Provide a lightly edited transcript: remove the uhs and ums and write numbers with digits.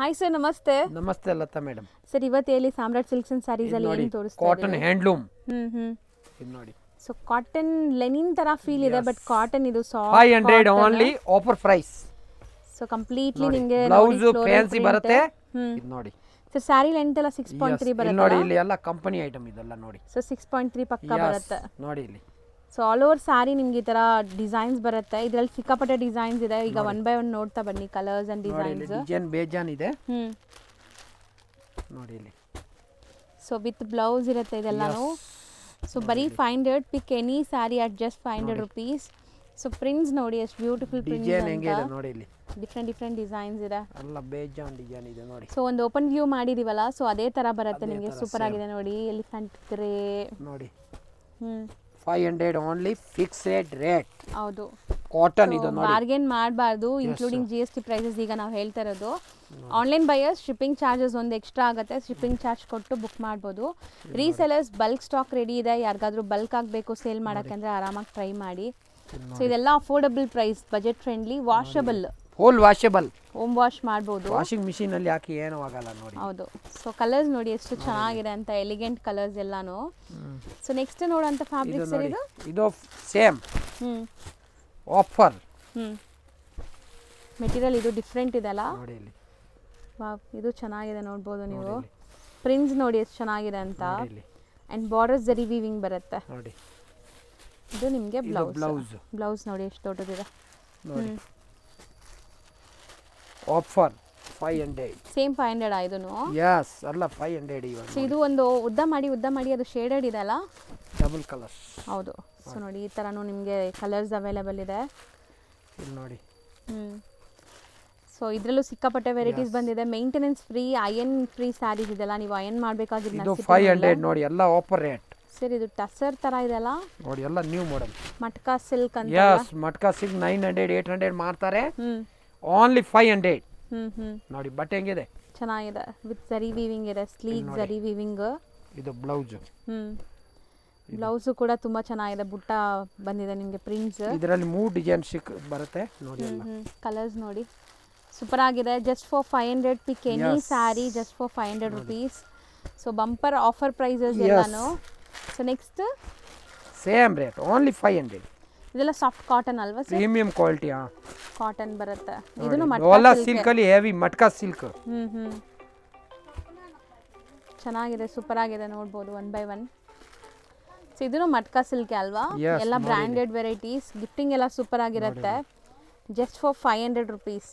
Hi sir, ನಮಸ್ತೆ. ನಮಸ್ತೆ Lata madam. Sir, ಇವತ್ತು ಹೇಳಿ ಸಾಮ್ರಾಟ್ ಸಿಲ್ಕ್ಸ್ ಅಂಡ್ ಸ್ಯಾರೀಸ್ ಅಲ್ಲಿ ಏನು ತೋರಿಸ್ತಾ ಕಾಟನ್ ಹ್ಯಾಂಡ್ಲೂಮ್. ಇದು ನೋಡಿ. ಸೊ ಕಾಟನ್ ಲೆನಿನ್ ತರ ಫೀಲ್ ಇದೆ, ಬಟ್ ಕಾಟನ್ ಇದು soft 500 only offer price. So completely ನಿಮಗೆ ಬ್ಲೌಸ್ ಫ್ಯಾನ್ಸಿ ಬರುತ್ತೆ. ಇದು ನೋಡಿ ಸರ್, ಸ್ಯಾರಿ ಲೆಂತ್ ಎಲ್ಲ 6.3 ಬರುತ್ತೆ ನೋಡಿ. ಇಲ್ಲಿ ಎಲ್ಲ ಕಂಪನಿ ಐಟಮ್ ಇದೆಲ್ಲ ನೋಡಿ. ಸೊ 6.3 ಪಕ್ಕ ಬರುತ್ತೆ ನೋಡಿ ಇಲ್ಲಿ. ಸೊ ಆಲ್ ಓವರ್ ಸ್ಯಾರಿ ನಿಮ್ಗೆ ಈ ತರ ಡಿಸೈನ್ಸ್ ಬರುತ್ತೆ. ಇದರಲ್ಲಿ ಸಿಕ್ಕಾಪಟ್ಟೆ ಡಿಸೈನ್ಸ್ ಇದೆ. ಈಗ ಒನ್ ಬೈ ಒನ್ ನೋಡ್ತಾ ಬನ್ನಿ ಕಲರ್ಸ್ ಅಂಡ್ ಡಿಸೈನ್ಸ್. ಡಿಸೈನ್ ಬೇಜಾನ್ ಇದೆ ನೋಡಿ ಇಲ್ಲಿ. ಸೊ ವಿತ್ ಬ್ಲೌಸ್ ಇರುತ್ತೆ ಇದೆಲ್ಲಾನು. ಸೊ ಬರೀ 500, pick any sari at just 500 rupees. So prints ನೋಡಿ ಎಷ್ಟು ಬ್ಯೂಟಿಫುಲ್ ಪ್ರಿಂಟ್ಸ್ ಹೆಂಗೆ ಇದೆ ನೋಡಿ ಇಲ್ಲಿ. ಡಿಫ್ರೆಂಟ್ ಡಿಸೈನ್ಸ್ ಇದೆ. ಎಲ್ಲ ಬೇಜಾನ್ ಡಿಸೈನ್ ಇದೆ ನೋಡಿ. ಸೊ ಒಂದು ಓಪನ್ ವ್ಯೂ ಮಾಡಿದೀವಲ್ಲ, ಸೊ ಅದೇ ತರ ಬರುತ್ತೆ ನಿಮಗೆ. ಸೂಪರ್ ಆಗಿದೆ ನೋಡಿ. ಎಲಿಫೆಂಟ್ ಗ್ರೇ ನೋಡಿ. 500 ಓನ್ಲಿ ಫಿಕ್ಸ್ಡ್ ರೇಟ್. ಹೌದು, ಕಾಟನ್ ಇದು ನೋಡಿ. ಬಾರ್ಗೇನ್ ಮಾಡಬಾರ್ದು. ಇನ್ಕ್ಲೂಡಿಂಗ್ GST ಪ್ರೈಸಸ್ ಈಗ ನಾವು ಹೇಳ್ತಾ ಇರೋದು. ಆನ್ಲೈನ್ ಬೈಯರ್ಸ್ ಶಿಪ್ಪಿಂಗ್ ಚಾರ್ಜಸ್ ಒಂದು ಎಕ್ಸ್ಟ್ರಾ ಆಗುತ್ತೆ. ಶಿಪ್ಪಿಂಗ್ ಚಾರ್ಜ್ ಕೊಟ್ಟು ಬುಕ್ ಮಾಡ್ಬೋದು. ರೀಸೆಲರ್ಸ್ ಬಲ್ಕ್ ಸ್ಟಾಕ್ ರೆಡಿ ಇದೆ. ಯಾರಿಗಾದ್ರೂ ಬಲ್ಕ್ ಆಗಬೇಕು ಸೇಲ್ ಮಾಡೋಕ್ಕೆ ಅಂದರೆ ಆರಾಮಾಗಿ ಟ್ರೈ ಮಾಡಿ. ಸೊ ಇದೆಲ್ಲ affordable price, budget friendly, washable, whole washable, home wash ಮಾಡ್ಬೋದು. ವಾಷಿಂಗ್ ಮಿಷಿನ್ ಅಲ್ಲಿ ಹಾಕಿ ಏನೂ ಆಗಲ್ಲ ನೋಡಿ. ಹೌದು. ಸೊ ಕಲರ್ಸ್ ನೋಡಿ ಎಷ್ಟು ಚೆನ್ನಾಗಿದೆ ಅಂತ, ಎಲಿಗೆಂಟ್ ಕಲರ್ಸ್ ಎಲ್ಲಾನು. ಸೊ ನೆಕ್ಸ್ಟ್ ನೋಡೋಂಥ ಫ್ಯಾಬ್ರಿಕ್ ಸರ್ ಇದು ಸೇಮ್ ಆಫರ್. ಮೆಟೀರಿಯಲ್ ಇದು ಡಿಫ್ರೆಂಟ್ ಇದೆಲ್ಲ ನೋಡಿ ಇಲ್ಲಿ. ವಾವ್, ಇದು ಚೆನ್ನಾಗಿದೆ ನೋಡ್ಬೋದು ನೀವು. ಪ್ರಿಂಟ್ಸ್ ನೋಡಿ ಎಷ್ಟು ಚೆನ್ನಾಗಿದೆ ಅಂತ. ಅಂಡ್ ಬಾರ್ಡರ್ಸ್ ಜರಿ ವೀವಿಂಗ್ ಬರುತ್ತೆ ನೋಡಿ. ಇದು ನಿಮಗೆ ಬ್ಲೌಸ್ ನೋಡಿ ಎಷ್ಟು ದೊಡ್ಡದಿದೆ ನೋಡಿ. ಆಫರ್ 500. ಸೇಮ್ 500 ಇದೂನು. ಯಸ್, ಅಲ್ಲ 500 ಇವಾಗ. ಸೊ ಇದು ಒಂದು ಉದ್ದ ಮಾಡಿ ಅದು ಶೇಡೆಡ್ ಇದೆ ಅಲ್ಲ, ಡಬಲ್ ಕಲರ್. ಹೌದು. ಸೊ ನೋಡಿ ಈ ಥರನೂ ನಿಮಗೆ ಕಲರ್ಸ್ ಅವೈಲೇಬಲ್ ಇದೆ ಇಲ್ಲಿ ನೋಡಿ. ಸೊ ಇದರಲ್ಲೂ ಸಿಕ್ಕಾಪಟ್ಟೆ ವೆರೈಟೀಸ್ ಬಂದಿದೆ. Maintenance free, iron free sarees ಇದೆಲ್ಲ. ನೀವು ಅಯನ್ ಮಾಡಬೇಕಾಗಿಲ್ಲ. ಇದು 500 ನೋಡಿ. ಎಲ್ಲ ಆಫರ್ ರೇಟ್. ಸರ್ ಇದು ಟಸರ್ ತರ ಇದೆಲ್ಲ ನೋಡಿ. ಎಲ್ಲ ನ್ಯೂ ಮಾಡೆಲ್ ಮಟ್ಕಾ ಸಿಲ್ಕ್ ಅಂತ. ಯಸ್, ಮಟ್ಕಾ ಸಿಲ್ಕ್ 900 800 ಮಾಡ್ತಾರೆ. ಓನ್ಲಿ 500. ನೋಡಿ ಬಟ್ಟೆ ಹೆಂಗಿದೆ, ಚೆನ್ನಾಗಿದೆ. ವಿತ್ ಜರಿ ವೀವಿಂಗ್ ಇದೆ, ಸ್ಲೀಕ್ ಜರಿ ವೀವಿಂಗ್. ಇದು ಬ್ಲೌಸ್. ಬ್ಲೌಸು ಕೂಡ ತುಂಬಾ ಚೆನ್ನಾಗಿದೆ. ಬುಟ್ಟ ಬಂದಿದೆ ನಿಮಗೆ. ಪ್ರಿಂಟ್ಸ್ ಇದರಲ್ಲಿ 3 ಡಿಸೈನ್ ಬರುತ್ತೆ ನೋಡಿ. ಕಲರ್ಸ್ ನೋಡಿ, ಸೂಪರ್ ಆಗಿದೆ. Just for 500, pick any sari just for 500 rupees. So bumper offer prices ಎಲ್ಲಾನು. So next same rate only 500. ಇದೆಲ್ಲ ಸಾಫ್ಟ್ ಕಾಟನ್ ಅಲ್ವಾ ಸರ್? ಪ್ರೀಮಿಯಂ ಕ್ವಾಲಿಟಿ ಕಾಟನ್ ಬರುತ್ತೆ. ಇದನ್ನು ಮಟ್ಕಾ ಸಿಲ್ಕ್ ಅಲ್ಲಿ ಹೆವಿ ಮಟ್ಕಾ ಸಿಲ್ಕ್. ಚೆನ್ನಾಗಿದೆ, ಸೂಪರ್ ಆಗಿದೆ ನೋಡ್ಬೋದು. 1 by 1. ಸೊ ಇದನ್ನು ಮಟ್ಕಾ ಸಿಲ್ಕ್ ಅಲ್ವಾ? ಎಲ್ಲ ಬ್ರ್ಯಾಂಡೆಡ್ ವೆರೈಟೀಸ್. ಗಿಫ್ಟಿಂಗ್ ಎಲ್ಲ ಸೂಪರ್ ಆಗಿರುತ್ತೆ. Just for 500 rupees.